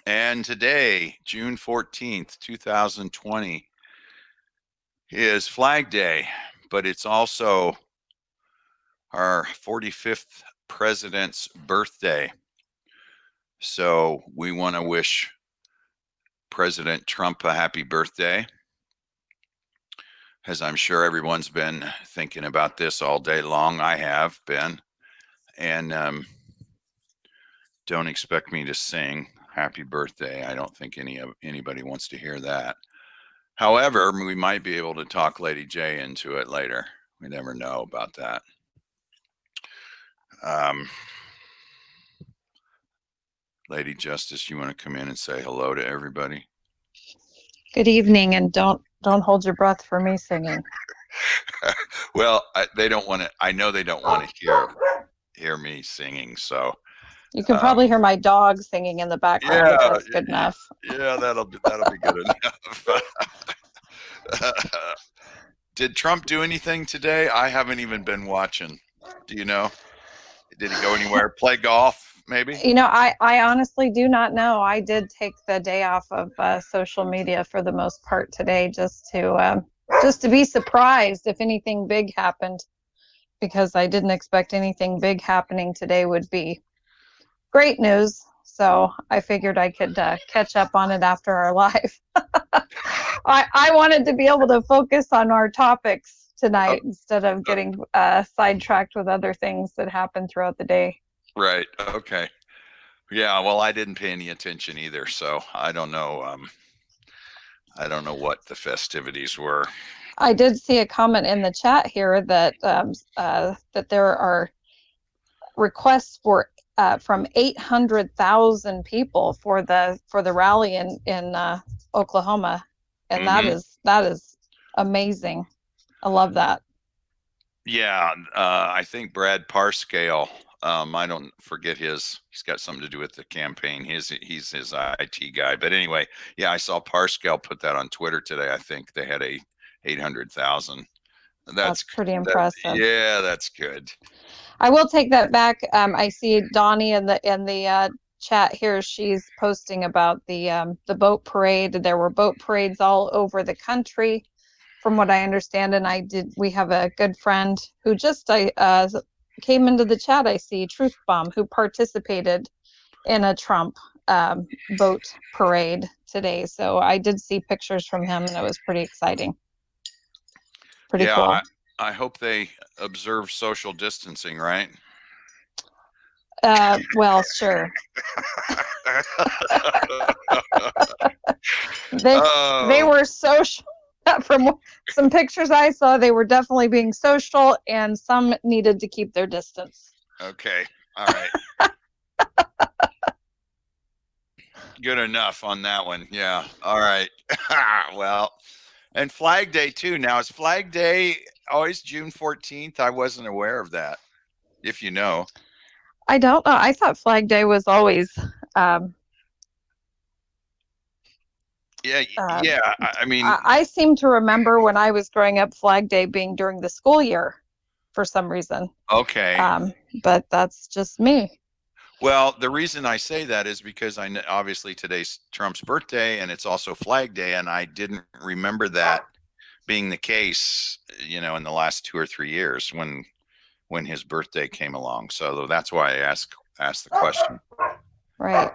And today, June 14th, 2020, is Flag Day, but it's also our 45th president's birthday. So we want to wish President Trump a happy birthday, as I'm sure everyone's been thinking about this all day long. I have been. And don't expect me to sing happy birthday. I don't think anybody wants to hear that. However, we might be able to talk Lady J into it later. We never know about that. Um, Lady Justice, you want to come in and say hello to everybody? Good evening, and don't hold your breath for me singing. Well, they don't want to. I know they don't want to hear me singing. So You can probably hear my dog singing in the background if that's good enough. Yeah, that'll be good enough. Did Trump do anything today? I haven't even been watching. Do you know? Did he go anywhere? Play golf, maybe? I honestly do not know. I did take the day off of social media for the most part today, just to be surprised if anything big happened, because I didn't expect anything big happening today would be great news. So I figured I could catch up on it after our live. I wanted to be able to focus on our topics tonight instead of getting sidetracked with other things that happened throughout the day. Right. Okay. Yeah. Well, I didn't pay any attention either, so I don't know. I don't know what the festivities were. I did see a comment in the chat here that that there are requests for from 800,000 people for the rally in Oklahoma, and that is amazing. I love that. Yeah, I think Brad Parscale. I don't forget he's got something to do with the campaign. He's his IT guy. But anyway, yeah, I saw Parscale put that on Twitter today. I think they had 800,000. That's pretty impressive. Yeah, that's good. I will take that back. I see Donnie in the chat here. She's posting about the boat parade. There were boat parades all over the country, from what I understand. And we have a good friend who just came into the chat. I see Truth Bomb, who participated in a Trump boat parade today. So I did see pictures from him, and it was pretty exciting. Pretty cool. I hope they observe social distancing, right? Well, sure. They were social. From some pictures I saw, they were definitely being social, and some needed to keep their distance. Okay. All right. Good enough on that one. Yeah. All right. Well, and Flag Day too. Now, is Flag Day always June 14th? I wasn't aware of that. If you know. I don't know. I thought Flag Day was always yeah. I mean, I seem to remember when I was growing up, Flag Day being during the school year for some reason. Okay. But that's just me. Well, the reason I say that is because obviously today's Trump's birthday, and it's also Flag Day, and I didn't remember that being the case, in the last 2 or 3 years when his birthday came along. So that's why I asked the question. Right.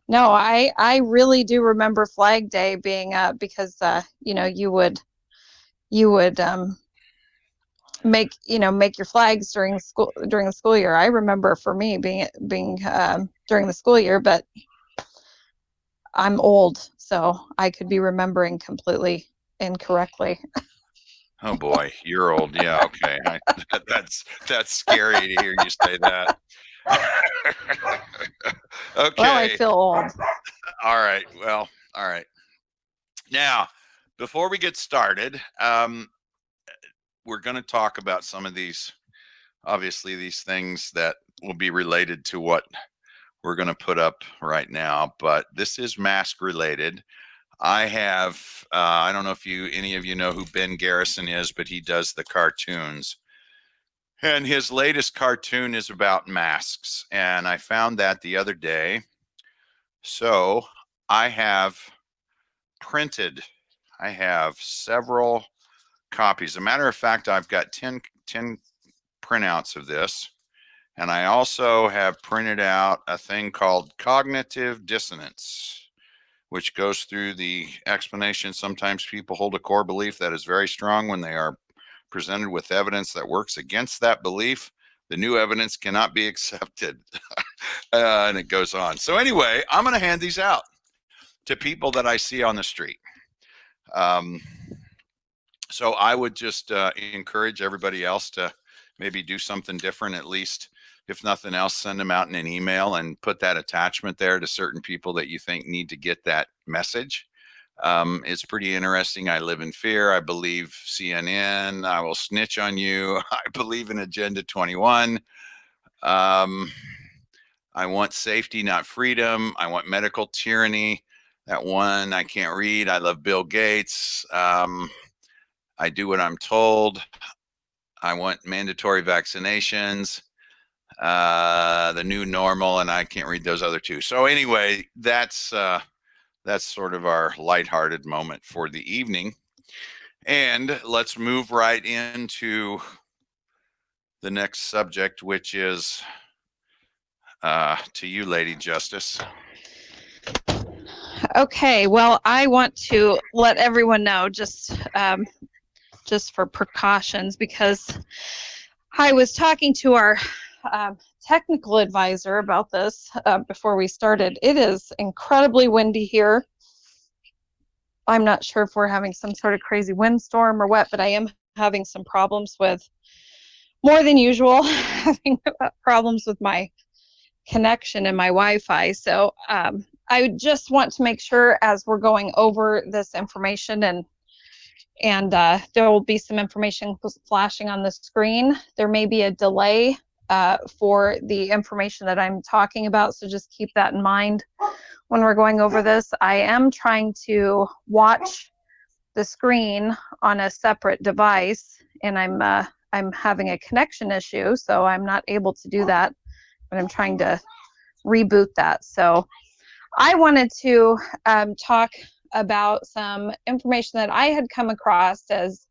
No, I really do remember Flag Day being because you would make your flags during the school year. I remember for me being during the school year, but I'm old, so I could be remembering completely incorrectly. Oh boy, you're old. Yeah, okay. That's scary to hear you say that. Okay. Well, I feel old. All right. Well, all right. Now, before we get started, we're going to talk about some of these, obviously, these things that will be related to what we're going to put up right now, but this is mask related. I have, I don't know if any of you know who Ben Garrison is, but he does the cartoons. And his latest cartoon is about masks. And I found that the other day So I have several copies. As a matter of fact, I've got 10 printouts of this. And I also have printed out a thing called cognitive dissonance, which goes through the explanation. Sometimes people hold a core belief that is very strong. When they are presented with evidence that works against that belief, the new evidence cannot be accepted. And it goes on. So anyway, I'm going to hand these out to people that I see on the street. So I would just encourage everybody else to maybe do something different, at least. If nothing else, send them out in an email and put that attachment there to certain people that you think need to get that message. It's pretty interesting. I live in fear. I believe CNN. I will snitch on you. I believe in Agenda 21. I want safety, not freedom. I want medical tyranny. That one I can't read. I love Bill Gates. I do what I'm told. I want mandatory vaccinations. The new normal, and I can't read those other two. So anyway, that's sort of our lighthearted moment for the evening. And let's move right into the next subject, which is to you, Lady Justice. Okay, well, I want to let everyone know just for precautions, because I was talking to our technical advisor about this before we started. It is incredibly windy here. I'm not sure if we're having some sort of crazy windstorm or what, but I am having some problems with, more than usual, having problems with my connection and my Wi-Fi. So I just want to make sure, as we're going over this information, and there will be some information flashing on the screen. There may be a delay for the information that I'm talking about, so just keep that in mind when we're going over this. I am trying to watch the screen on a separate device, and I'm having a connection issue, so I'm not able to do that, but I'm trying to reboot that. So I wanted to talk about some information that I had come across, as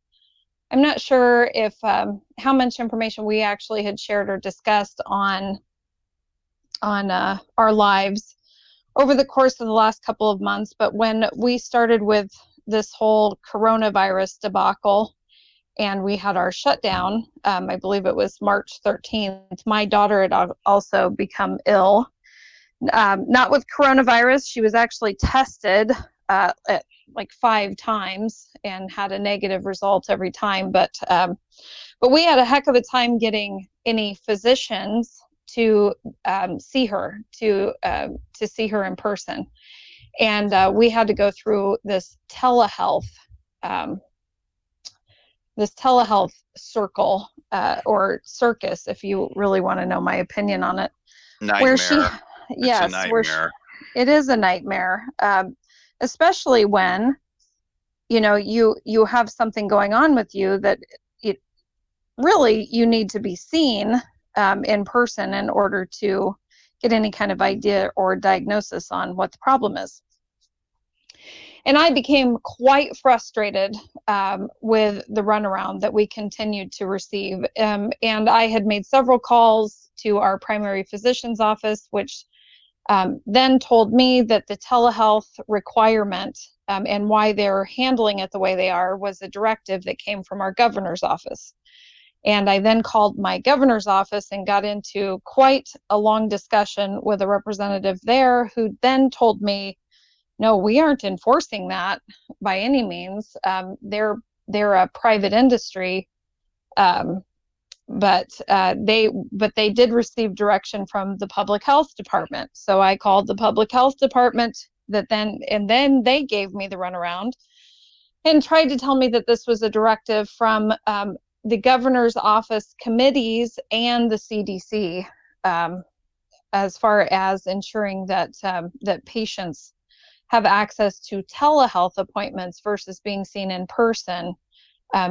I'm not sure if how much information we actually had shared or discussed on our lives over the course of the last couple of months. But when we started with this whole coronavirus debacle and we had our shutdown, I believe it was March 13th, my daughter had also become ill. Not with coronavirus. She was actually tested at like 5 times and had a negative result every time. But we had a heck of a time getting any physicians to see her, to see her in person. And we had to go through this telehealth circle or circus, if you really want to know my opinion on it. Nightmare. Where she, yes, it's a nightmare. It is a nightmare, especially when you have something going on with you that it really you need to be seen in person in order to get any kind of idea or diagnosis on what the problem is. And I became quite frustrated with the runaround that we continued to receive. And I had made several calls to our primary physician's office, which then told me that the telehealth requirement and why they're handling it the way they are was a directive that came from our governor's office. And I then called my governor's office and got into quite a long discussion with a representative there, who then told me, no, we aren't enforcing that by any means. They're a private industry, but they did receive direction from the public health department. So I called the public health department, and then they gave me the runaround and tried to tell me that this was a directive from the governor's office committees and the CDC, as far as ensuring that that patients have access to telehealth appointments versus being seen in person,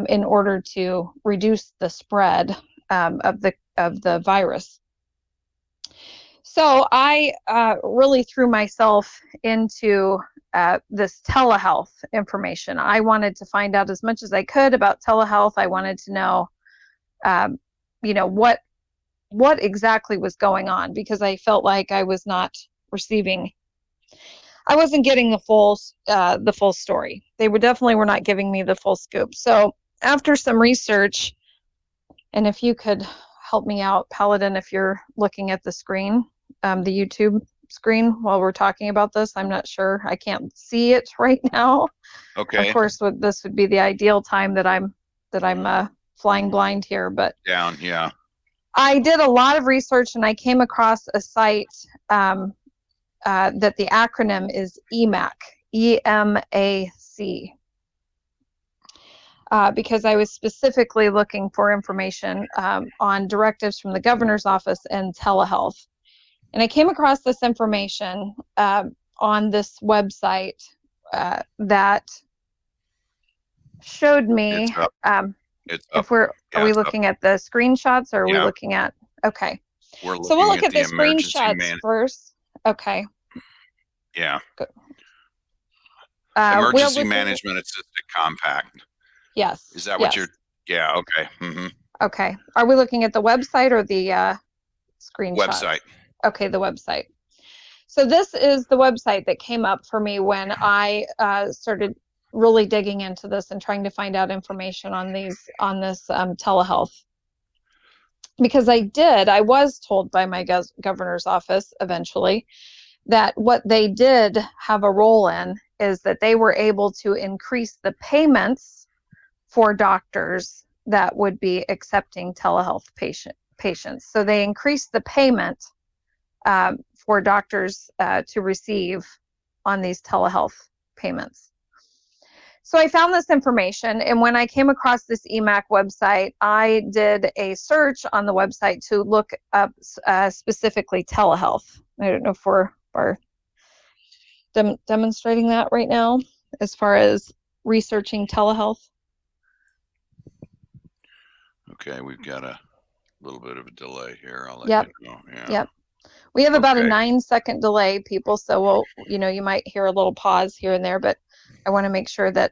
in order to reduce the spread of the virus. So I really threw myself into this telehealth information. I wanted to find out as much as I could about telehealth. I wanted to know, um, what exactly was going on, because I felt like I was not receiving. I wasn't getting the full story. They were not giving me the full scoop. So after some research, and if you could help me out, Paladin, if you're looking at the screen, the YouTube screen while we're talking about this. I'm not sure. I can't see it right now. Okay. Of course, this would be the ideal time that I'm flying blind here, but down. Yeah. I did a lot of research and I came across a site that the acronym is EMAC, EMAC. Because I was specifically looking for information on directives from the governor's office and telehealth. And I came across this information on this website that showed me. It's up. It's up. If are we looking at the screenshots, or are we looking at? Okay. We're looking so we'll look at the emergency screenshots first. Okay. Yeah. Good. Emergency Management Assisted Compact. Yes. Is that what you're? Yeah. Okay. Okay. Are we looking at the website or the screenshot? Website. Okay, the website. So this is the website that came up for me when I started really digging into this and trying to find out information on this telehealth. Because I was told by my governor's office eventually that what they did have a role in is that they were able to increase the payments for doctors that would be accepting telehealth patients. So they increased the payment for doctors to receive on these telehealth payments. So I found this information, and when I came across this EMAC website, I did a search on the website to look up specifically telehealth. I don't know if we're demonstrating that right now as far as researching telehealth. Okay, we've got a little bit of a delay here. I'll let you know. Yeah. Yep. We have about a 9-second delay, people. So you might hear a little pause here and there, but I want to make sure that.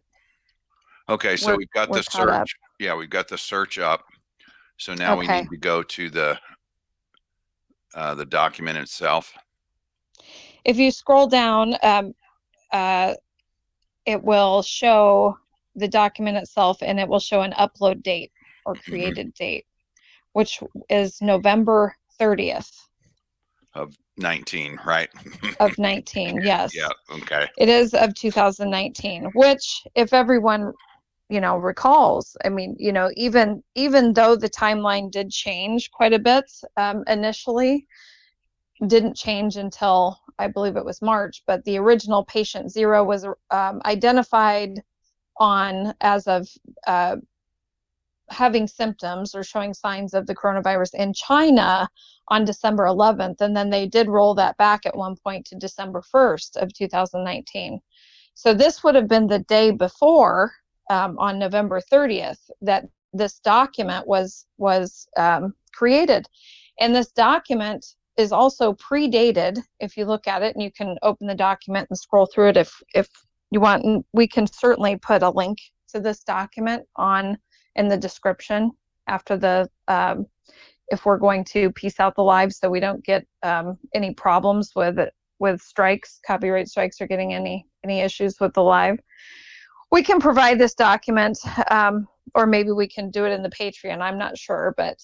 Okay, so we've got the search. Up. Yeah, we've got the search up. So now we need to go to the document itself. If you scroll down, it will show the document itself, and it will show an upload date or created date, which is November 30th. Of 19, right? Of 19, yes. Yeah, okay. It is of 2019, which, if everyone, recalls, I mean, even though the timeline did change quite a bit initially, didn't change until I believe it was March, but the original patient 0 was identified as of having symptoms or showing signs of the coronavirus in China on December 11th. And then they did roll that back at one point to December 1st of 2019. So this would have been the day before, on November 30th, that this document was created. And this document is also predated. If you look at it, and you can open the document and scroll through it if you want, and we can certainly put a link to this document in the description after the if we're going to piece out the live, so we don't get any problems with strikes, copyright strikes, or getting any issues with the live. We can provide this document, or maybe we can do it in the Patreon. I'm not sure, but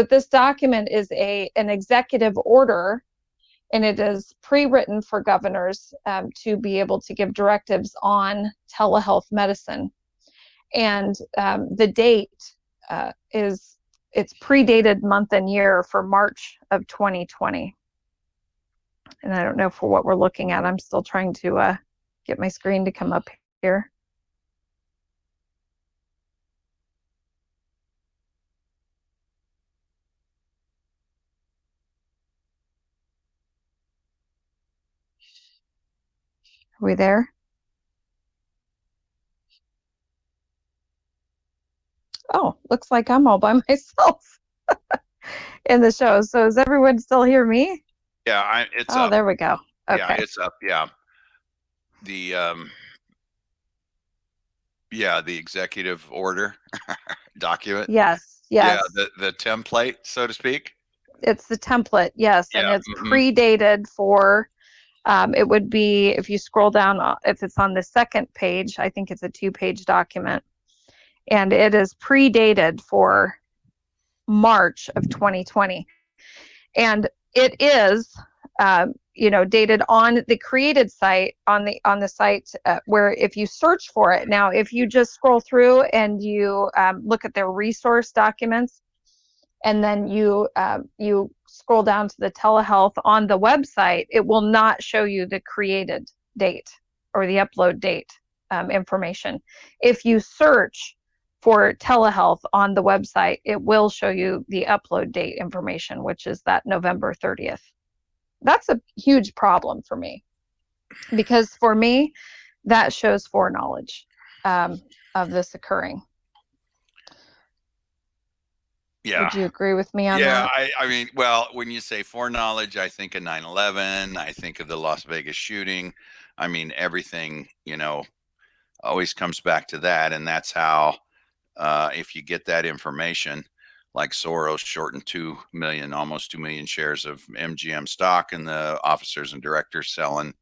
this document is an executive order, and it is pre-written for governors to be able to give directives on telehealth medicine. And the date it's predated month and year for March of 2020. And I don't know for what we're looking at. I'm still trying to get my screen to come up here. Are we there? Oh, looks like I'm all by myself in the show. So does everyone still hear me? Yeah, it's Oh, up. there we go. Yeah, Okay. it's up. Yeah. The yeah, the executive order document. Yes, Yeah, yes. the template, so to speak. It's the template. Yes, and Yeah. it's Hmm. predated for it would be if you scroll down, if it's on the second page, I think it's a 2-page document, and it is predated for March of 2020. And it is, dated on the created site on the site where if you search for it now, if you just scroll through and you look at their resource documents, and then you scroll down to the telehealth on the website, it will not show you the created date or the upload date information. If you search for telehealth on the website, it will show you the upload date information, which is that November 30th. That's a huge problem for me, because for me, that shows foreknowledge of this occurring. Yeah. Would you agree with me on Yeah, that? I mean, well, when you say foreknowledge, I think of 9/11, I think of the Las Vegas shooting. I mean, everything, always comes back to that. And that's how, if you get that information, like Soros shortened 2 million, almost 2 million shares of MGM stock, and the officers and directors selling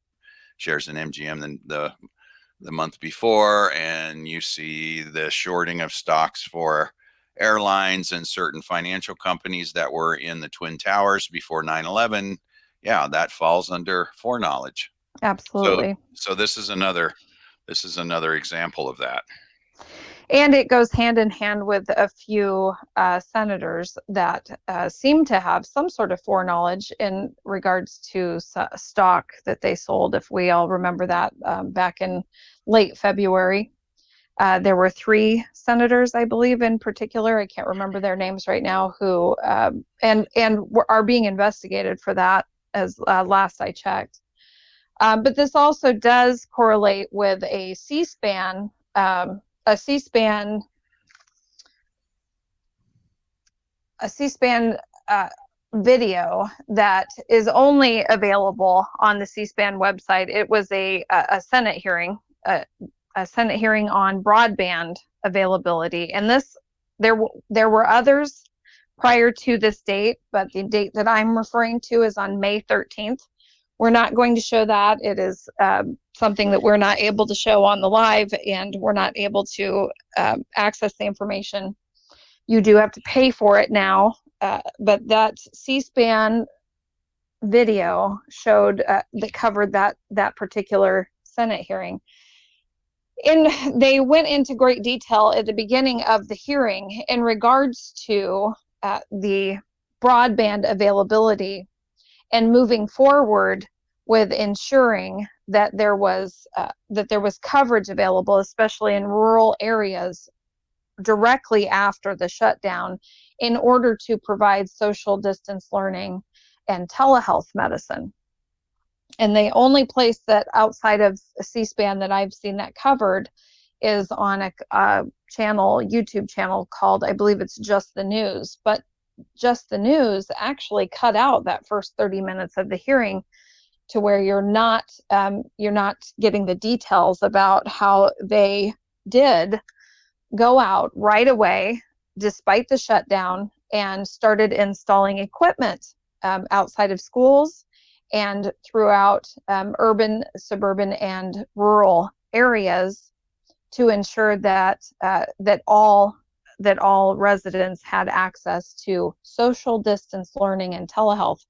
shares in MGM the month before, and you see the shorting of stocks for airlines and certain financial companies that were in the Twin Towers before 9/11. Yeah, that falls under foreknowledge. So Absolutely. so this is another example of that. And it goes hand in hand with a few senators that seem to have some sort of foreknowledge in regards to stock that they sold. If we all remember that, back in late February, there were 3 senators, I believe, in particular. I can't remember their names right now, who and are being investigated for that, as last I checked. But this also does correlate with a C-SPAN a C-SPAN a C-SPAN video that is only available on the C-SPAN website. It was a Senate hearing, a Senate hearing on broadband availability, and there were others prior to this date, but the date that I'm referring to is on May 13th. We're not going to show that. It is something that we're not able to show on the live, and we're not able to access the information. You do have to pay for it now, but that C-SPAN video showed that covered that particular Senate hearing. And they went into great detail at the beginning of the hearing in regards to the broadband availability and moving forward with ensuring that there was coverage available, especially in rural areas, directly after the shutdown, in order to provide social distance learning and telehealth medicine. And the only place that outside of C-SPAN that I've seen that covered is on a YouTube channel called, I believe it's Just the News. But Just the News actually cut out that first 30 minutes of the hearing, to where you're not getting the details about how they did go out right away, despite the shutdown, and started installing equipment outside of schools and throughout urban, suburban, and rural areas, to ensure that all residents had access to social distance learning and telehealth.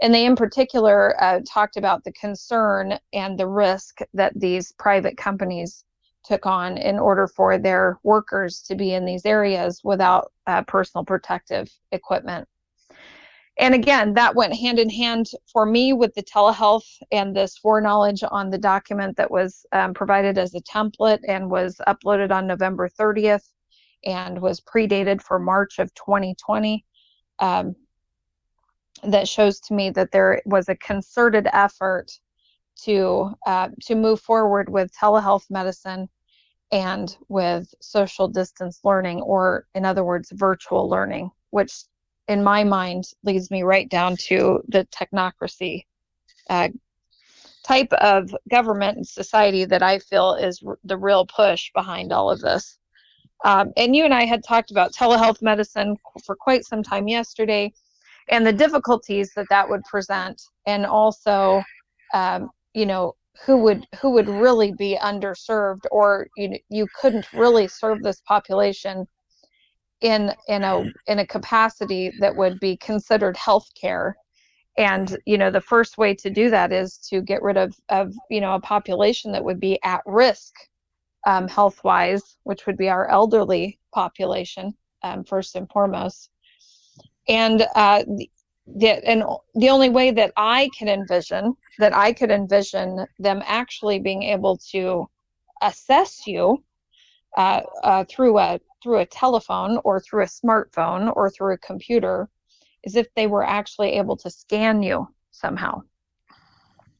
And they in particular talked about the concern and the risk that these private companies took on in order for their workers to be in these areas without personal protective equipment. And again, that went hand in hand for me with the telehealth and this foreknowledge on the document that was provided as a template and was uploaded on November 30th and was predated for March of 2020. That shows to me that there was a concerted effort to move forward with telehealth medicine and with social distance learning, or in other words, virtual learning, which in my mind, leads me right down to the technocracy type of government and society that I feel is the real push behind all of this. And you and I had talked about telehealth medicine for quite some time yesterday, and the difficulties that that would present, and also, you know, who would really be underserved, or you couldn't really serve this population in a capacity that would be considered healthcare. And the first way to do that is to get rid of a population that would be at risk, health wise, which would be our elderly population, first and foremost. And the only way that I could envision them actually being able to assess you through a telephone, or through a smartphone, or through a computer, is if they were actually able to scan you somehow.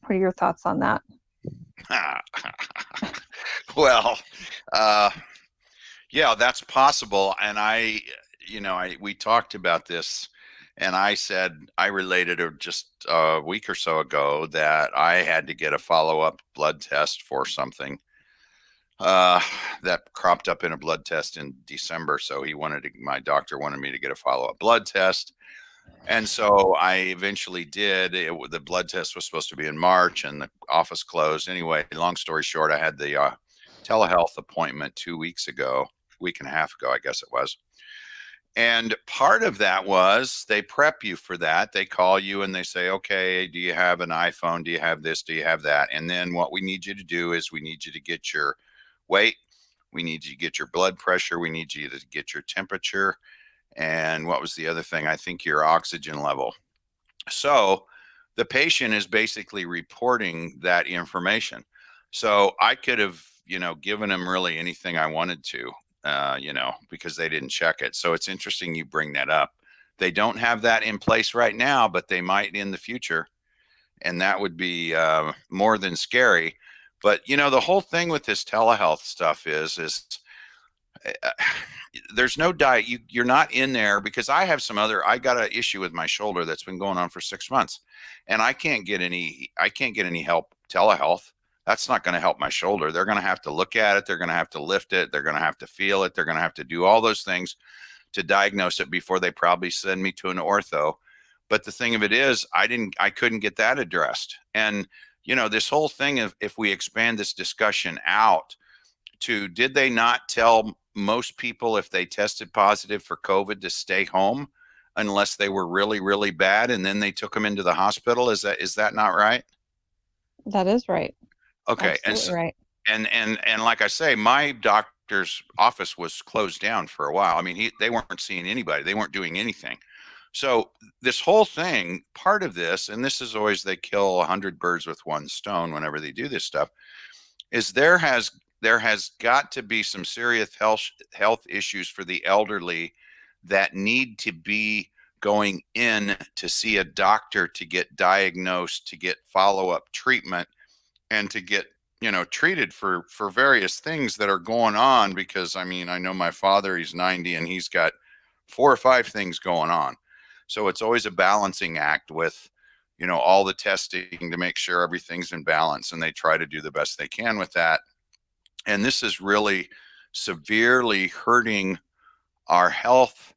What are your thoughts on that? Well, yeah, that's possible. And we talked about this, and I said, I related it just a week or so ago that I had to get a follow-up blood test for something that cropped up in a blood test in December. So my doctor wanted me to get a follow-up blood test. And so I eventually did. The blood test was supposed to be in March, and the office closed. Anyway, long story short, I had the telehealth appointment 2 weeks ago, week and a half ago, I guess it was. And part of that was they prep you for that. They call you and they say, okay, do you have an iPhone? Do you have this? Do you have that? And then what we need you to do is we need you to get your weight. We need you to get your blood pressure. We need you to get your temperature. And what was the other thing? I think your oxygen level. So the patient is basically reporting that information. So I could have, given them really anything I wanted to, because they didn't check it. So it's interesting you bring that up. They don't have that in place right now, but they might in the future. And that would be more than scary. But, the whole thing with this telehealth stuff is there's no diet. You're not in there, because I got an issue with my shoulder that's been going on for 6 months, and I can't get any help telehealth. That's not going to help my shoulder. They're going to have to look at it. They're going to have to lift it. They're going to have to feel it. They're going to have to do all those things to diagnose it before they probably send me to an ortho. But the thing of it is, I couldn't get that addressed. And, this whole thing of, if we expand this discussion out to, did they not tell most people if they tested positive for COVID to stay home unless they were really, really bad, and then they took them into the hospital? Is that not right? That is right. Okay. Absolutely right. And like I say, my doctor's office was closed down for a while. I mean, they weren't seeing anybody. They weren't doing anything. So this whole thing, part of this, and this is always, they kill 100 birds with one stone whenever they do this stuff, is there has got to be some serious health issues for the elderly that need to be going in to see a doctor to get diagnosed, to get follow-up treatment, and to get treated for various things that are going on. Because I mean, I know my father, he's 90, and he's got 4 or 5 things going on. So it's always a balancing act with all the testing to make sure everything's in balance, and they try to do the best they can with that. And this is really severely hurting our health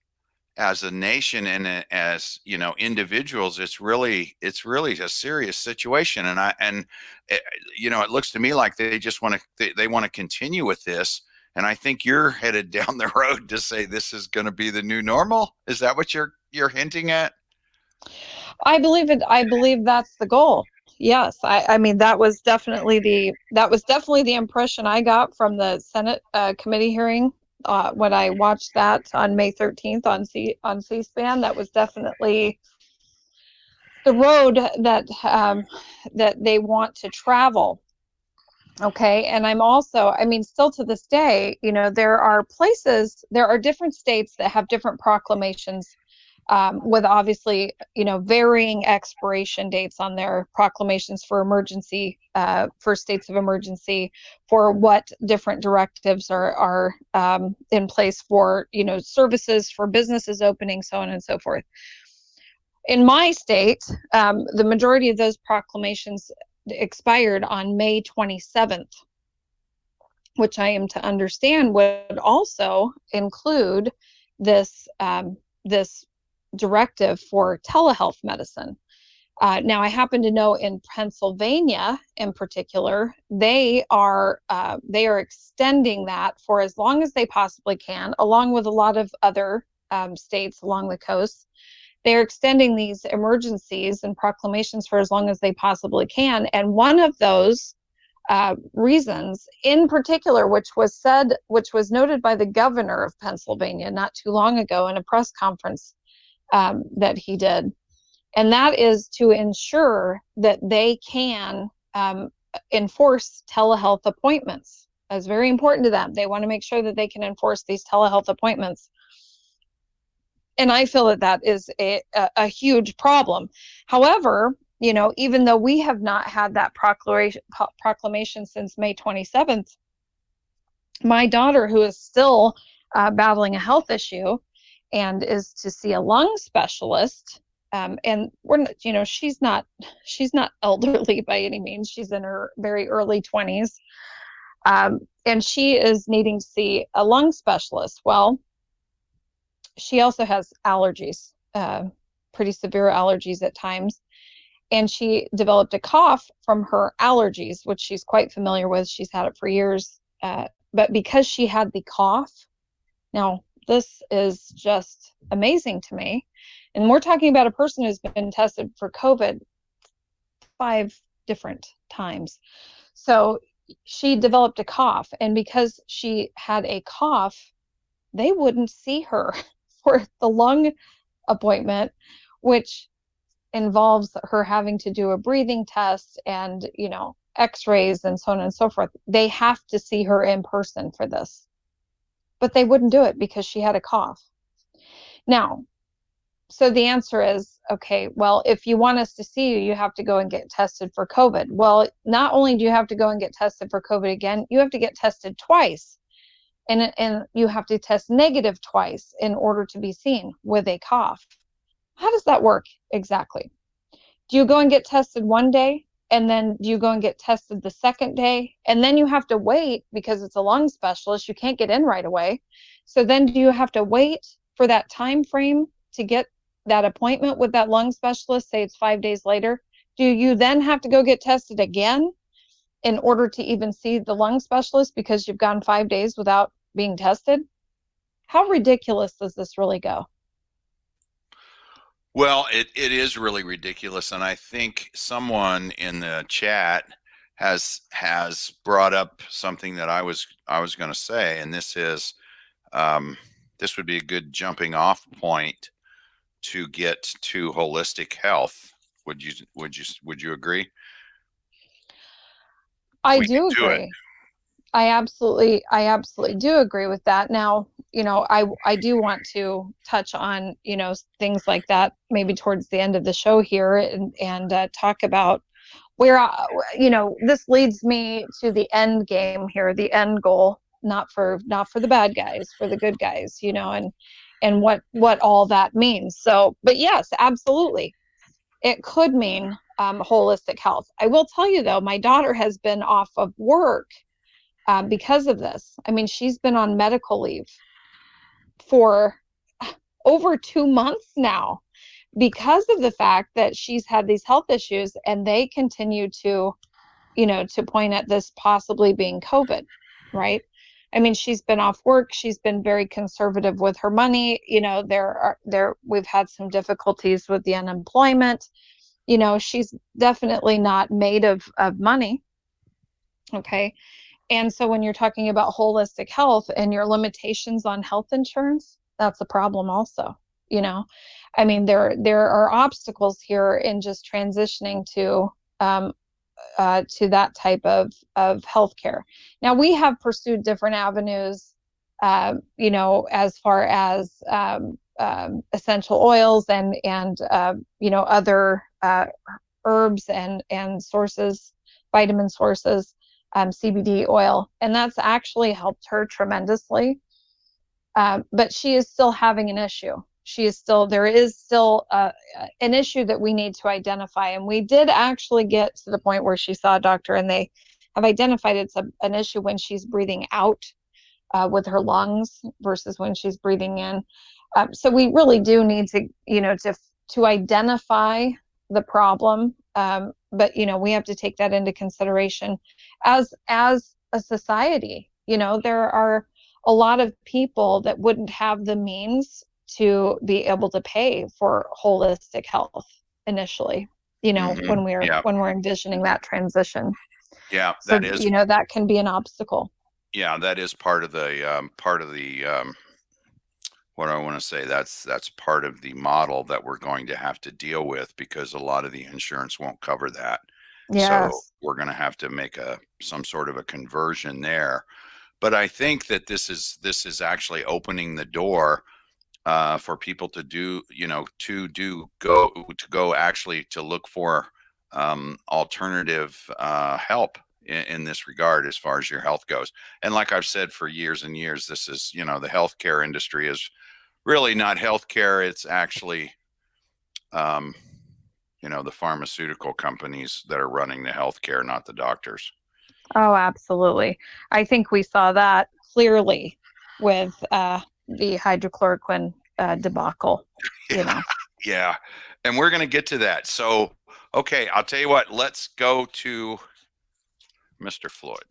as a nation, and as individuals. It's really a serious situation. And it looks to me like they just want to they want to continue with this. And I think you're headed down the road to say this is going to be the new normal. Is that what you're hinting at? I believe it. I believe that's the goal. Yes. I mean, that was definitely the impression I got from the Senate committee hearing when I watched that on May 13th on C-SPAN. That was definitely the road that they want to travel. Okay. And I mean, still to this day, there are different states that have different proclamations with obviously, varying expiration dates on their proclamations for emergency, for states of emergency, for what different directives are in place for, services, for businesses opening, so on and so forth. In my state, the majority of those proclamations expired on May 27th, which I am to understand would also include this this directive for telehealth medicine. Now, I happen to know in Pennsylvania, in particular, they are extending that for as long as they possibly can, along with a lot of other states along the coast. They're extending these emergencies and proclamations for as long as they possibly can. And one of those reasons in particular, which was noted by the governor of Pennsylvania not too long ago in a press conference that he did, and that is to ensure that they can enforce telehealth appointments. That's very important to them. They want to make sure that they can enforce these telehealth appointments. And I feel that is a huge problem. However, even though we have not had that proclamation since May 27th, my daughter, who is still battling a health issue and is to see a lung specialist, and she's not elderly by any means. She's in her very early 20s, and she is needing to see a lung specialist. Well, she also has allergies, pretty severe allergies at times. And she developed a cough from her allergies, which she's quite familiar with. She's had it for years. But because she had the cough, now this is just amazing to me. And we're talking about a person who's been tested for COVID 5 different times. So she developed a cough. And because she had a cough, they wouldn't see her for the lung appointment, which involves her having to do a breathing test and, x-rays and so on and so forth. They have to see her in person for this, but they wouldn't do it because she had a cough. Now, so the answer is, okay, well, if you want us to see you, you have to go and get tested for COVID. Well, not only do you have to go and get tested for COVID again, you have to get tested twice. And you have to test negative twice in order to be seen with a cough. How does that work exactly? Do you go and get tested one day, and then do you go and get tested the second day, and then you have to wait because it's a lung specialist? You can't get in right away. So then do you have to wait for that time frame to get that appointment with that lung specialist? Say it's 5 days later. Do you then have to go get tested again in order to even see the lung specialist because you've gone 5 days without being tested? How ridiculous does this really go? Well, it is really ridiculous, and I think someone in the chat has brought up something that I was going to say, and this is this would be a good jumping off point to get to holistic health. Would you agree? I do agree. I absolutely do agree with that. Now, I do want to touch on, things like that maybe towards the end of the show here and talk about where, this leads me to the end game here, the end goal, not for the bad guys, for the good guys, and what all that means. So, but yes, absolutely. It could mean holistic health. I will tell you though, my daughter has been off of work because of this. I mean, she's been on medical leave for over 2 months now because of the fact that she's had these health issues, and they continue to, to point at this possibly being COVID, right? I mean, she's been off work. She's been very conservative with her money. We've had some difficulties with the unemployment. She's definitely not made of money. Okay. And so when you're talking about holistic health and your limitations on health insurance, that's a problem also. I mean, there are obstacles here in just transitioning to that type of healthcare. Now, we have pursued different avenues, as far as essential oils and other herbs and sources, vitamin sources, CBD oil, and that's actually helped her tremendously. But she is still having an issue. There is still an issue that we need to identify. And we did actually get to the point where she saw a doctor, and they have identified it's an issue when she's breathing out with her lungs versus when she's breathing in. So we really do need to identify the problem. But we have to take that into consideration as a society. There are a lot of people that wouldn't have the means to be able to pay for holistic health initially, when we're envisioning that transition. Yeah, So, that is that can be an obstacle. yeah, that is part of the what I want to say. That's part of the model that we're going to have to deal with, because a lot of the insurance won't cover that. So Yes. we're going to have to make some sort of a conversion there. But I think that this is actually opening the door for people to go actually to look for alternative help in this regard as far as your health goes. And like I've said for years and years, this is, the healthcare industry is really not healthcare. It's actually, the pharmaceutical companies that are running the healthcare, not the doctors. Oh, absolutely. I think we saw that clearly with the hydrochloroquine debacle, Yeah. And we're going to get to that. So, okay, I'll tell you what, let's go to Mr. Floyd.